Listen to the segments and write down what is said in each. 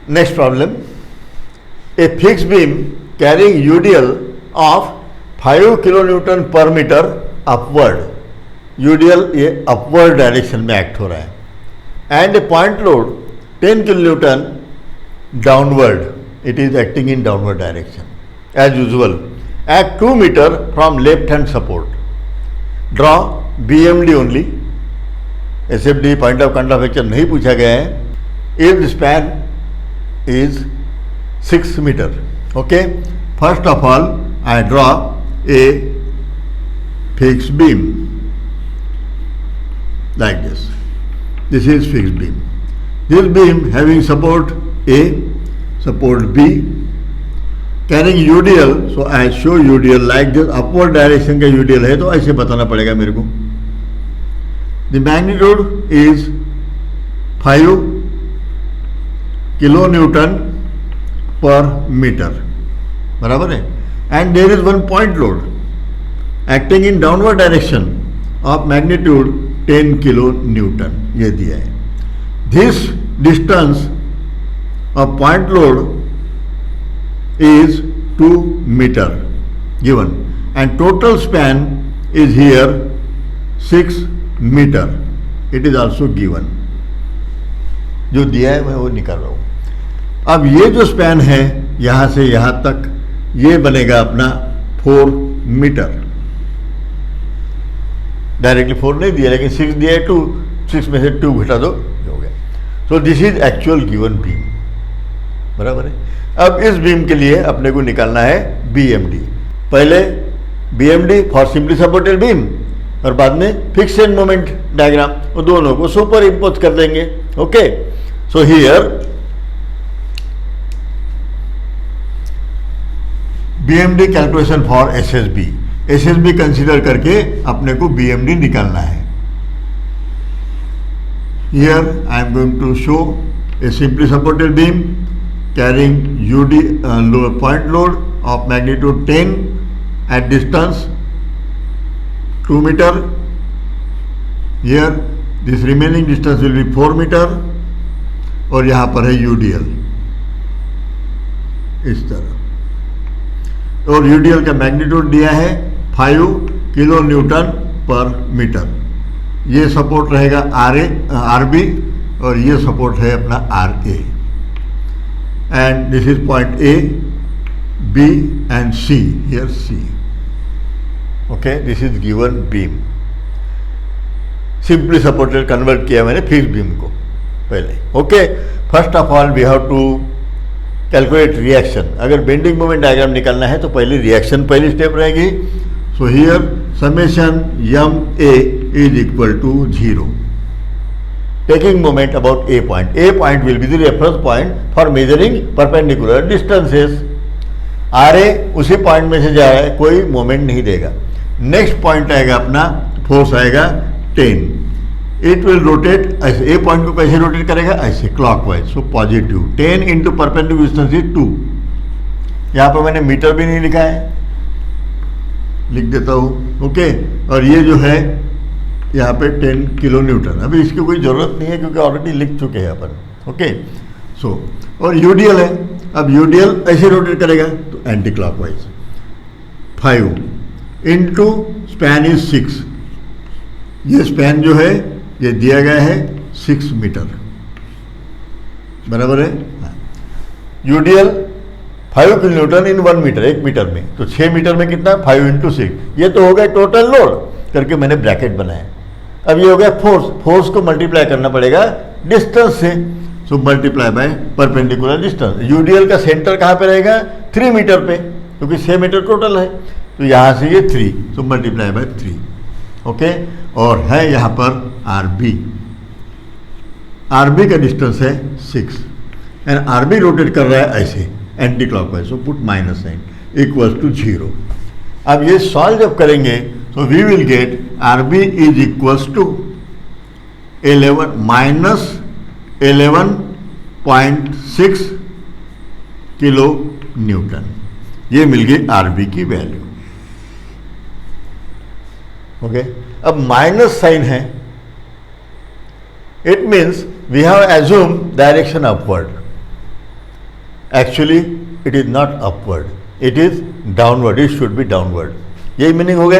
Next problem. A fixed beam carrying UDL of 5 kilonewton per meter upward. UDL ये upward direction में act हो रहा है. And a point load 10 kilonewton downward. It is acting in downward direction. As usual, at 2 meter from left hand support. Draw BMD only. SFD point of contact fracture नहीं पूछा गया है. If the span is 6 meter. Okay. First of all, I draw a fixed beam like this. This is fixed beam. This beam having support A, support B, carrying UDL. So I show UDL like this. Upward direction का UDL है तो ऐसे बताना पड़ेगा मेरे को. The magnitude is 5 kilonewton per meter. बराबर है. And there is one point load acting in downward direction of magnitude 10 kilonewton. ये दिया है. This distance of point load is 2 meter given, and total span is here 6 meter. It is also given. जो दिया है मैं वो निकाल रहा हूँ. अब ये जो स्पैन है यहाँ से यहाँ तक ये बनेगा अपना 4 मीटर. डायरेक्टली 4 नहीं दिया लेकिन 6 दिया है. 6 में से 2 घटा दो हो गया. So this is actual given beam. बराबर है. अब इस बीम के लिए अपने को निकालना है BMD. पहले BMD for simply supported beam और बाद में फिक्स एंड मोमेंट डायग्राम, वो दोनों को सुपर इम्पोज कर देंगे. Okay. So here BMD calculation for SSB consider करके अपने को BMD निकालना है. Here I am going to show a simply supported beam carrying UD point load of magnitude 10 at distance 2 metre. Here this remaining distance will be 4 metre और यहाँ पर है UDL इस तरह. और UDL का मैग्नीट्यूड दिया है 5 किलो न्यूटन पर मीटर. ये सपोर्ट रहेगा RB और ये सपोर्ट है अपना RA. And this is point A, B and C. Here C. Okay. This is given beam. Simply supported convert किया मैंने फिक्स बीम को पहले. Okay. First of all we have to calculate reaction. अगर bending moment diagram निकालना है तो पहले reaction पहली स्टेप रहेगी. So here summation MA is equal to 0 taking moment about A point. A point will be the reference point for measuring perpendicular distances. RA उसी point में से जा रहा है, कोई मोमेंट नहीं देगा. नेक्स्ट पॉइंट आएगा अपना, फोर्स आएगा 10. इट विल रोटेट ऐसे. ए पॉइंट को कैसे रोटेट करेगा? ऐसे clockwise. So positive 10 into perpendicular distance is 2. यहाँ पर मैंने मीटर भी नहीं लिखा है, लिख देता हूँ. ओके. और ये जो है यहाँ पे 10 किलो न्यूटन. अभी इसकी कोई ज़रूरत नहीं है क्योंकि ऑलरेडी लिख चुके हैं अपन. ओके. सो और UDL है. अब UDL ऐसे रोटेट करेगा तो anti clockwise. 5 into span is 6. ये स्पैन जो है ये दिया गया है 6 मीटर. बराबर है. UDL 5 किलो न्यूटन इन 1 मीटर, 1 मीटर में. तो 6 मीटर में कितना? 5 इंटू 6. ये तो हो गया टोटल लोड करके मैंने ब्रैकेट बनाया. अब ये हो गया फोर्स. फोर्स को मल्टीप्लाई करना पड़ेगा डिस्टेंस से. So multiply by perpendicular distance. UDL का सेंटर कहाँ पे रहेगा? 3 मीटर पे, क्योंकि 6 मीटर टोटल है. तो यहाँ से ये 3. So multiply by 3. ओके. और है यहाँ पर RB का डिस्टेंस है 6 एंड RB रोटेट कर रहा है ऐसे anticlockwise. So put minus sign equals to 0. अब ये सॉल्व जब करेंगे तो we will get RB is equals to 11 minus 11.6 kilo newton. ये मिल गई RB की वैल्यू. ओके. अब माइनस साइन है. It means we have assume direction upward. Actually it is not upward, it is downward, it should be downward. यही meaning हो गया,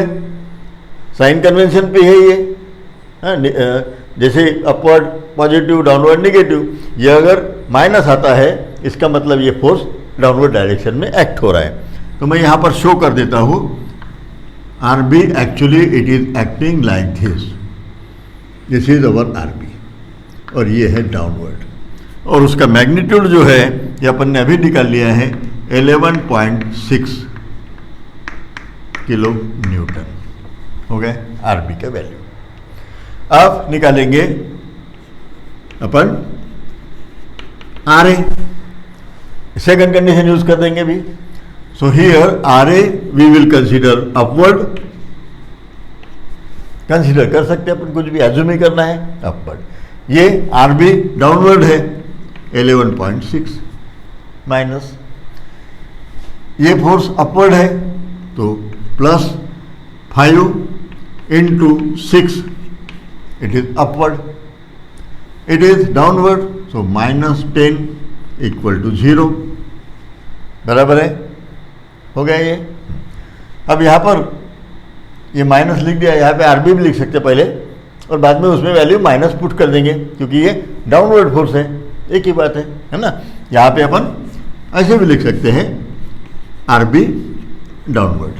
sign convention पे है ये। जैसे अपवर्ड पॉजिटिव, डाउनवर्ड नेगेटिव, ये अगर माइनस आता है इसका मतलब ये फोर्स डाउनवर्ड डायरेक्शन में एक्ट हो रहा है। तो मैं यहाँ पर शो कर देता हूँ, R B actually it is acting like this is our R B, और ये है डाउनवर्ड, और उसका मैग्नीट्यूड जो है ये अपन ने अभी निकाल लिया है 11.6 किलो न्यूटन हो गए आर बी का वैल्यू। अब निकालेंगे अपन R A, second condition use कर देंगे भी। So here R A we will consider upward, consider कर सकते हैं अपन, कुछ भी एज्यूम ही करना है अपवर्ड। ये आर बी डाउनवर्ड है 11.6 माइनस, ये फोर्स अपवर्ड है तो +5 into 6 it is upward, it is downward so -10 equal to 0, बराबर है, हो गया ये। अब यहाँ पर ये माइनस लिख दिया, यहाँ पे आरबी भी लिख सकते पहले और बाद में उसमें वैल्यू माइनस पुट कर देंगे क्योंकि ये डाउनवर्ड फोर्स है, एक ही बात है ना। यहाँ पे अपन ऐसे भी लिख सकते हैं आरबी डाउनवर्ड।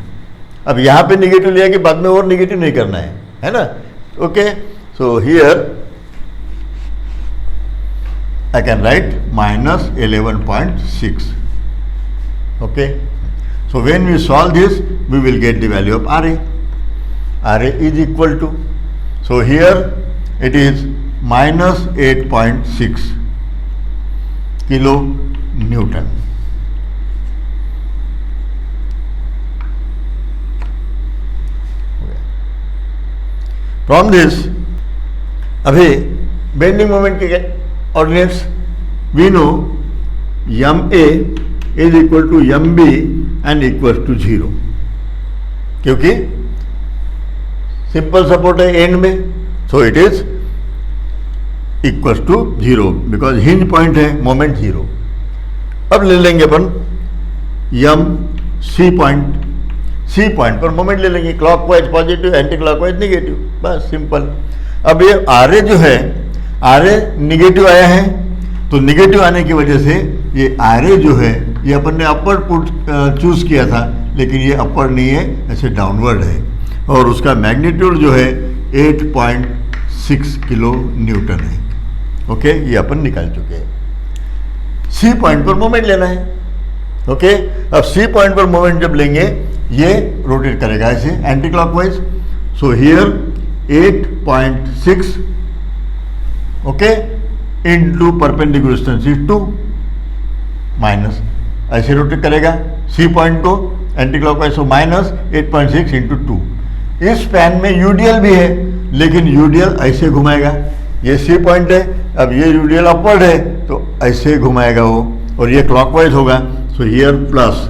अब यहाँ पे निगेटिव लिया कि बाद में और निगेटिव नहीं करना है ना। Okay, so here I can write -11.6. Okay, so when we solve this we will get the value of RA. RA is equal to, so here it is -8.6 kilo Newton. From this अभी bending moment के ordinates we know MA is equal to MB and equals to 0, क्योंकि simple support है and में, so it is equals to 0 because hinge point है, moment 0। अब ले लेंगे अपन M C point, C point पर मोमेंट ले लेंगे, clockwise positive, anticlockwise negative, बस सिंपल। अब ये आर ए जो है, आर ए निगेटिव आया है तो निगेटिव आने की वजह से ये आर ए जो है ये अपन ने अपवर्ड पुट चूज किया था, लेकिन ये अपवर्ड नहीं है, ऐसे डाउनवर्ड है, और उसका मैग्नीट्यूड जो है 8.6 किलो न्यूटन है। ओके, ये अपन निकाल चुके हैं। सी पॉइंट पर मोमेंट लेना है। ओके, अब सी पॉइंट पर मोमेंट जब लेंगे ये रोटेट करेगा ऐसे anticlockwise, so here 8.6 okay into perpendicular distance is 2 minus, ऐसे रोटेट करेगा सी पॉइंट को एंटी क्लॉकवाइज, सो -8.6 इंटू 2। इस स्पैन में यूडीएल भी है, लेकिन यूडीएल ऐसे घुमाएगा, ये सी पॉइंट है, अब ये यूडीएल अपवर्ड है तो ऐसे घुमाएगा वो, और ये क्लॉकवाइज होगा, सो हियर प्लस।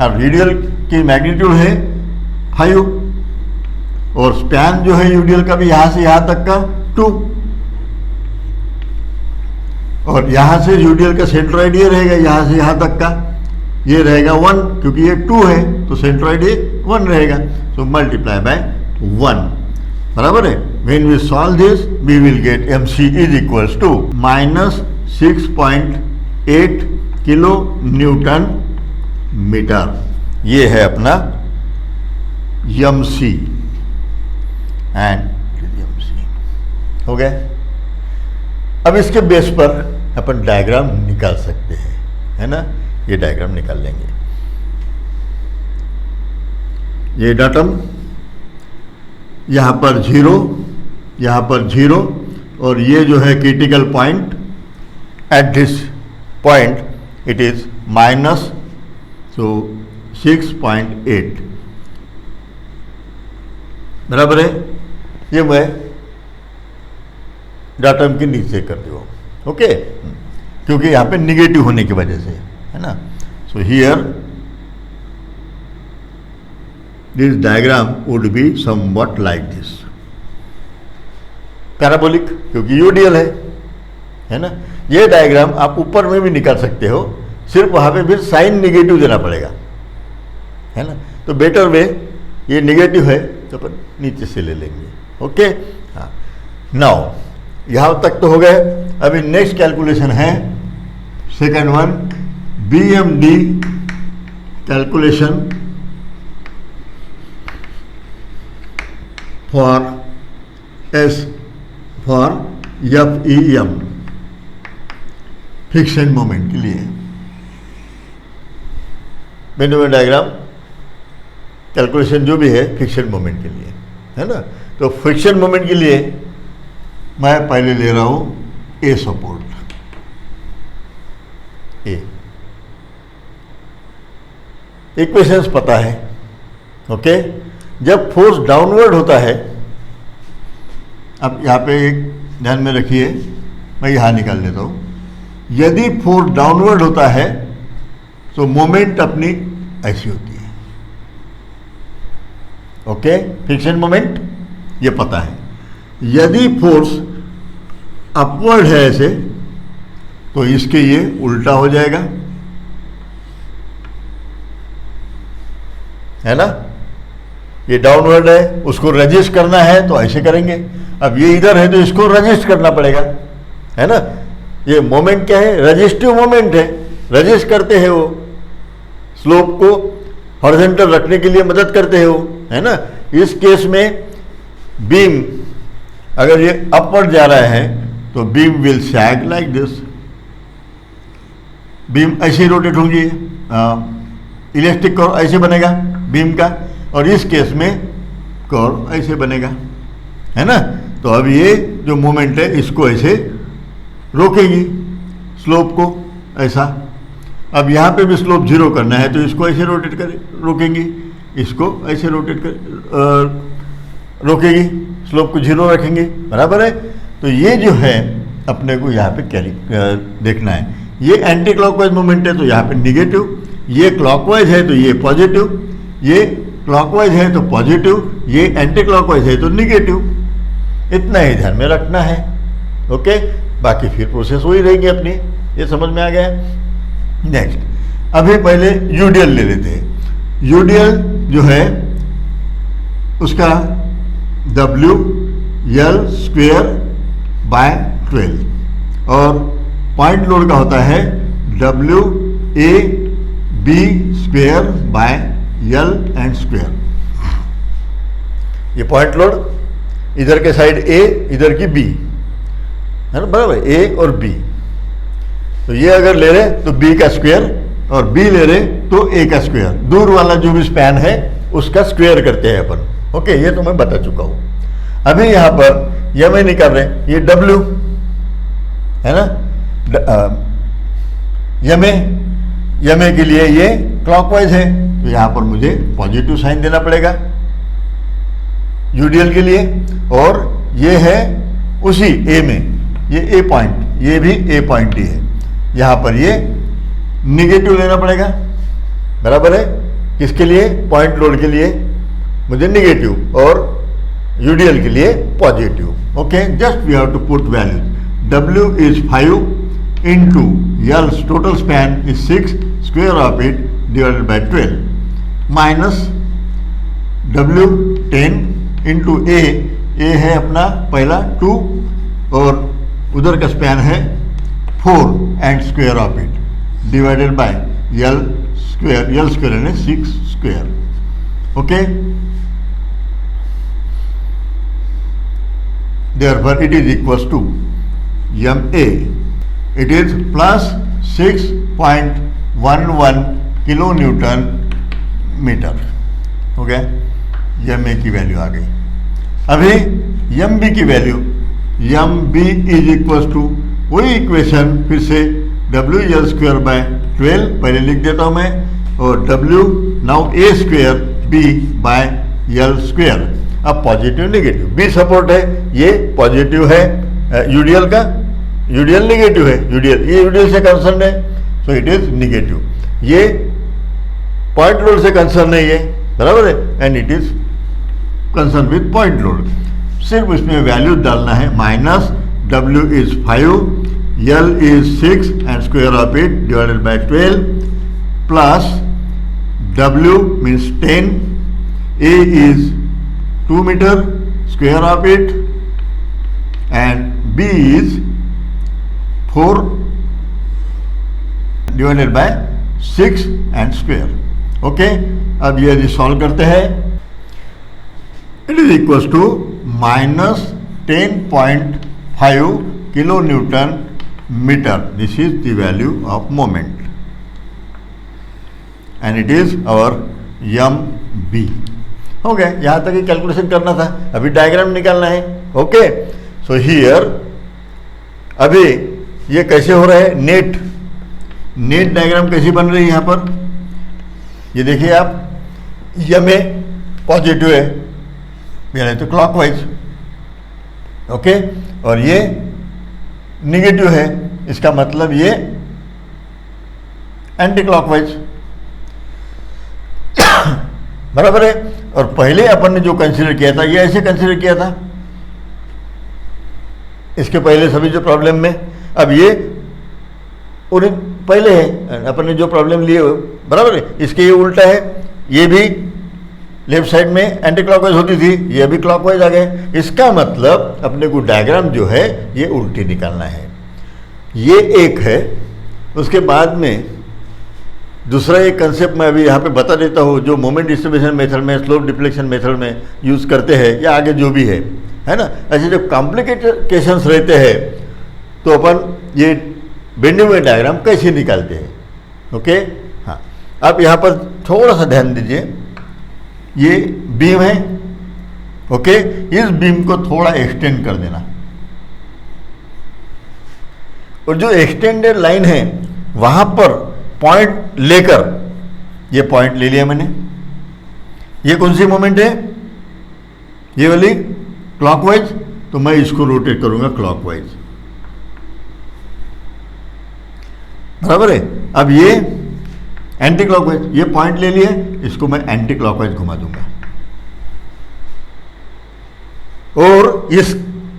अब यूडीएल की मैग्नीट्यूड है 5 और स्पैन जो है यूडीएल का भी यहाँ से यहाँ तक का 2, और यहाँ से यूडीएल का सेंट्रोइड ये रहेगा, यहाँ से यहाँ तक का ये रहेगा 1, क्योंकि ये 2 है तो सेंट्रोइड ये 1 रहेगा, सो मल्टीप्लाई बाय 1, बराबर है। When we solve this we will get MC is equals to -6.8 kilo newton metre. ये है अपना MC एंड MC हो गया। अब इसके बेस पर अपन डायग्राम निकाल सकते हैं, है ना। ये डायग्राम निकाल लेंगे, ये डाटम यहाँ पर 0, यहाँ पर 0, और ये जो है critical point, at this point it is minus, so 6.8 बराबर है। ये मैं डाटम के नीचे कर दूँ, ओके, क्योंकि यहाँ पे निगेटिव होने की वजह से, है ना। So here this diagram would be somewhat like this, parabolic, क्योंकि यूडीएल है ना। ये डायग्राम आप ऊपर में भी निकाल सकते हो, सिर्फ वहाँ पे फिर साइन निगेटिव देना पड़ेगा, है ना। तो बेटर वे, ये निगेटिव है तो अपन नीचे से ले लेंगे। ओके, हाँ। नाउ यहाँ तक तो हो गए। अभी नेक्स्ट कैलकुलेशन है second one, BMD calculation for FEM friction moment के लिए। बेंडिंग मोमेंट डायग्राम कैलकुलेशन जो भी है फ्रिक्शन मोमेंट के लिए, है ना। तो फ्रिक्शन मोमेंट के लिए मैं पहले ले रहा हूं A सपोर्ट, A इक्वेशंस पता है। ओके, जब फोर्स डाउनवर्ड होता है, अब यहाँ पे एक ध्यान में रखिए, मैं यहाँ निकाल लेता हूँ। यदि फोर्स डाउनवर्ड होता है तो मोमेंट अपनी ऐसी होती है। ओके, फ्रिक्शन मोमेंट ये पता है। यदि फोर्स अपवर्ड है ऐसे, तो इसके ये उल्टा हो जाएगा, है ना। ये डाउनवर्ड है, उसको रजिस्ट करना है तो ऐसे करेंगे। अब ये इधर है तो इसको रजिस्ट करना पड़ेगा, है ना। ये मोमेंट क्या है, रजिस्टिव मोमेंट है, रजिस्ट करते हैं वो, स्लोप को हॉरिजॉन्टल रखने के लिए मदद करते हैं वो, है ना। इस केस में बीम अगर ये अपवर्ड जा रहा है तो beam will sag like this, beam ऐसे रोटेट होंगी, इलास्टिक कर्व ऐसे बनेगा बीम का, और इस केस में कर्व ऐसे बनेगा, है ना। तो अब ये जो मोमेंट है इसको ऐसे रोकेगी, स्लोप को ऐसा। अब यहाँ पे भी स्लोप जीरो करना है तो इसको ऐसे रोटेट कर रोकेंगी, इसको ऐसे रोटेट कर रोकेगी, स्लोप को जीरो रखेंगे, बराबर है। तो ये जो है अपने को यहाँ पे कैरी देखना है। ये एंटी क्लॉकवाइज मोमेंट है तो यहाँ पे निगेटिव, ये क्लॉकवाइज है तो ये पॉजिटिव, ये क्लॉकवाइज है तो पॉजिटिव, ये एंटी क्लॉकवाइज है तो निगेटिव। इतना ही ध्यान में रखना है। ओके, बाकी फिर प्रोसेस वही रहेगी अपनी। ये समझ में आ गया। नेक्स्ट, अभी पहले यूडीएल ले लेते हैं। यूडीएल जो है उसका WL² और पॉइंट लोड का होता है WAB²/L² ये पॉइंट लोड, इधर के साइड A, इधर की B, है ना, बराबर, A और B। तो ये अगर ले रहे तो B का स्क्वायर और B ले रहे तो A का स्क्वायर, दूर वाला जो भी स्पैन है उसका स्क्वायर करते हैं अपन। ओके, ये तो मैं बता चुका हूं। अभी यहां पर यह मैं निकाल रहे, ये W है ना, यमे के लिए ये क्लॉकवाइज है तो यहां पर मुझे पॉजिटिव साइन देना पड़ेगा यूडीएल के लिए। और ये है उसी A में, ये A पॉइंट, ये भी A पॉइंट ही है, यहां पर ये निगेटिव लेना पड़ेगा, बराबर है। किसके लिए, पॉइंट लोड के लिए मुझे निगेटिव और यूडीएल के लिए positive. Okay, just we have to put value. W is 5 into L total span is 6, square of it divided by 12 minus W 10 into A है अपना पहला 2 और उधर का स्पैन है 4 and square of it divided bye L square यानी 6 square. Okay, therefore it is equals to MA, it is plus 6.11 kilo newton metre. हो गया, MA की वैल्यू आ गई। अभी MB की value, MB is equals to वही equation, फिर से WL²/12 पहले लिख देता हूं मैं, और W नाउ A²B/L²। अब पॉजिटिव निगेटिव, B सपोर्ट है, ये पॉजिटिव है यूडीएल का, यूडीएल निगेटिव है, ये यूडीएल से कंसर्न है, सो इट इज निगेटिव। ये पॉइंट लोड से कंसर्न है ये, बराबर है, and it is concern with point load. सिर्फ इसमें वैल्यू डालना है, minus W is 5 L is 6 and square of it divided by 12 plus W means 10, A is 2 meter, square of it, and B is 4 divided by 6 and square. Okay, अब ये यदि solve करते हैं, it is equals to -10.5 kilo newton metre. This is the value of moment and it is our MB. हो गया, यहाँ तक ही calculation करना था, अभी डायग्राम निकालना है. ओके, सो हियर अभी ये कैसे हो रहा है, नेट डायग्राम कैसी बन रही है यहाँ पर, ये देखिए आप, ये में पॉजिटिव है, यानी तो क्लॉकवाइज. ओके, और ये निगेटिव है, इसका मतलब ये एंटी क्लॉकवाइज. बराबर है. और पहले अपन ने जो कंसीडर किया था, ये ऐसे कंसीडर किया था इसके पहले सभी जो प्रॉब्लम में. अब ये पहले है, अपन ने जो प्रॉब्लम लिए बराबर है, इसके ये उल्टा है, ये भी लेफ्ट साइड में एंटी क्लॉकवाइज होती थी, ये भी क्लॉकवाइज आ गए. इसका मतलब अपने को डायग्राम जो है ये उल्टी निकालना है. ये एक है. उसके बाद में दूसरा एक कंसेप्ट मैं अभी यहाँ पे बता देता हूँ, जो मोमेंट डिस्ट्रीब्यूशन मेथड में, स्लोप डिफ्लेक्शन मेथड में यूज़ करते हैं, या आगे जो भी है ना. ऐसे जब कॉम्प्लिकेटेड केसेस रहते हैं तो अपन ये बेंडिंग मोमेंट डायग्राम कैसे निकालते हैं. ओके, हाँ, आप यहाँ पर थोड़ा सा ध्यान दीजिए. ये बीम है. ओके, इस बीम को थोड़ा एक्सटेंड कर देना, और जो एक्सटेंडेड लाइन है वहाँ पर पॉइंट लेकर, ये पॉइंट ले लिया मैंने. ये कौन सी मोमेंट है, ये वाली क्लॉकवाइज, तो मैं इसको रोटेट करूंगा क्लॉकवाइज. बराबर है. अब ये एंटी क्लॉकवाइज, ये पॉइंट ले लिया, इसको मैं एंटी क्लॉकवाइज घुमा दूंगा. और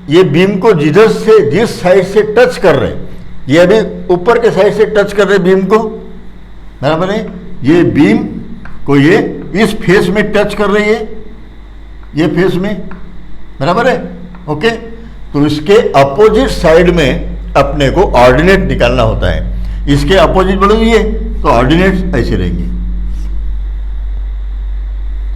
ये बीम को जिस साइड से टच कर रहे, ये अभी ऊपर के साइड से टच कर रहे बीम को, बराबर है. ये बीम को ये इस फेस में टच कर रही है, ये फेस में, बराबर है. ओके, तो इसके अपोजिट साइड में अपने को ऑर्डिनेट निकालना होता है. इसके अपोजिट बोलो ये, तो ऑर्डिनेट ऐसे रहेंगे,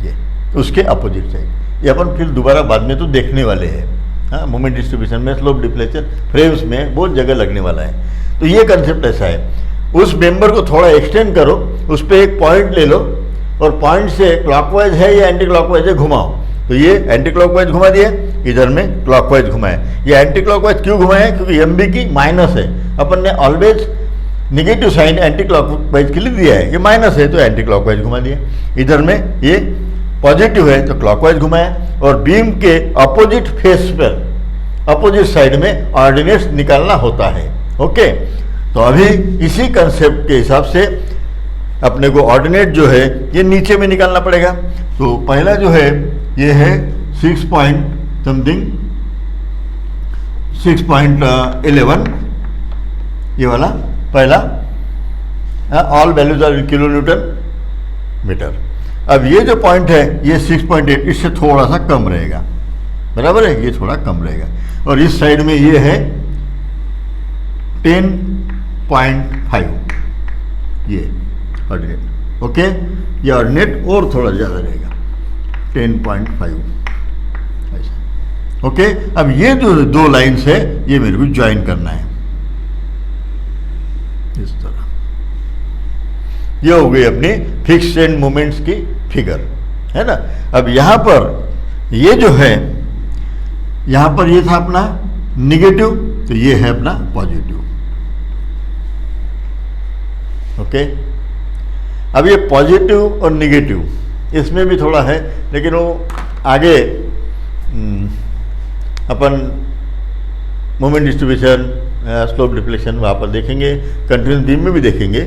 ये उसके अपोजिट साइड. ये अपन फिर दोबारा बाद में तो देखने वाले हैं. हाँ, मोमेंट डिस्ट्रीब्यूशन में, स्लोप डिफ्लेक्शन फ्रेम्स में बहुत जगह लगने वाला है. तो ये कंसेप्ट ऐसा है. उस मेंबर को थोड़ा एक्सटेंड करो, उस पर एक पॉइंट ले लो, और पॉइंट से क्लॉकवाइज है या एंटी क्लॉकवाइज है घुमाओ. तो ये एंटी क्लॉकवाइज घुमा दिया, इधर में क्लॉकवाइज घुमाया. ये एंटी क्लॉकवाइज क्यों घुमाया, क्योंकि MB की माइनस है. अपन ने always negative sign anticlockwise के लिए दिया है, ये माइनस है तो एंटी क्लॉकवाइज घुमा दिया. इधर में ये पॉजिटिव है तो क्लॉकवाइज घुमाया. और बीम के अपोजिट फेस पर, अपोजिट साइड में ऑर्डिनेट्स निकालना होता है. ओके, तो अभी इसी कंसेप्ट के हिसाब से अपने को ऑर्डिनेट जो है ये नीचे में निकालना पड़ेगा. तो पहला जो है ये है 6.11, ये वाला पहला, all values are kilo newton metre. अब ये जो पॉइंट है ये 6.8, इससे थोड़ा सा कम रहेगा, बराबर है, ये थोड़ा कम रहेगा. और इस साइड में ये है 10.5, ये ऑर्डिनेट. ओके, ये ऑर्डिनेट और थोड़ा ज़्यादा रहेगा, 10.5 ऐसा. ओके, अब ये जो दो लाइन्स है ये मेरे को ज्वाइन करना है इस तरह. ये हो गई अपनी फिक्स्ड एंड मोमेंट्स की फिगर, है ना. अब यहाँ पर ये जो है, यहाँ पर ये था अपना निगेटिव, तो ये है अपना पॉजिटिव. ओके, अब ये पॉजिटिव और निगेटिव इसमें भी थोड़ा है, लेकिन वो आगे अपन मोमेंट डिस्ट्रीब्यूशन, स्लोप डिफ्लेक्शन वहाँ पर देखेंगे, कंटिन्यूस बीम में भी देखेंगे.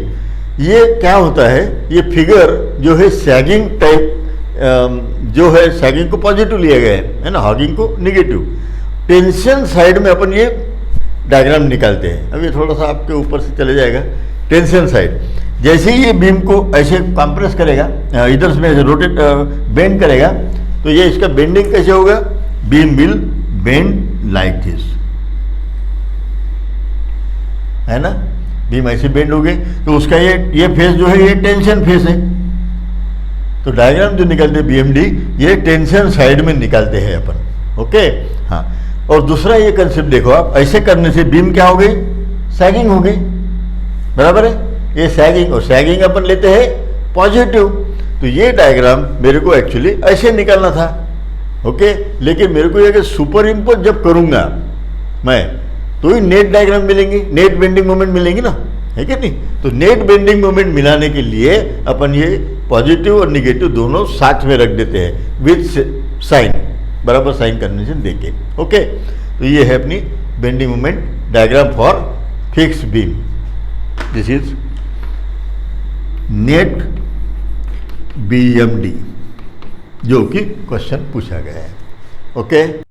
ये क्या होता है, ये फिगर जो है सैगिंग टाइप जो है, सैगिंग को पॉजिटिव लिया गया है ना, हॉगिंग को निगेटिव. टेंशन साइड में अपन ये डायग्राम निकालते हैं। अब ये थोड़ा सा आपके ऊपर से चले जाएगा, टेंशन साइड। जैसे ही ये बीम को ऐसे कंप्रेस करेगा, इधर से रोटेट बेंड करेगा, तो ये इसका बेंडिंग कैसे होगा, beam will bend like this, है ना, बीम ऐसे बेंड हो गई, तो उसका ये फेस जो है ये टेंशन फेस है। तो डायग्राम जो निकलते हैं बीएमडी, ये टेंशन साइड में निकालते हैं अपन। ओके, हाँ। और दूसरा ये कंसेप्ट देखो आप, ऐसे करने से बीम क्या हो गई, सैगिंग हो गई, बराबर है। ये सैगिंग, और सैगिंग अपन लेते हैं पॉजिटिव। तो ये डायग्राम मेरे को एक्चुअली ऐसे निकालना था, ओके। लेकिन मेरे को ये सुपर इम्पोज जब करूंगा मैं, तो ही नेट डायग्राम मिलेंगी, नेट बेंडिंग मोमेंट मिलेंगी ना, है कि नहीं। तो नेट बेंडिंग मोमेंट मिलाने के लिए अपन ये पॉजिटिव और निगेटिव दोनों साथ में रख देते हैं विथ साइन, बराबर साइन कन्वेंशन देके। ओके, तो ये है अपनी bending moment diagram for fix beam. This is net BMD, जो कि क्वेश्चन पूछा गया है। ओके।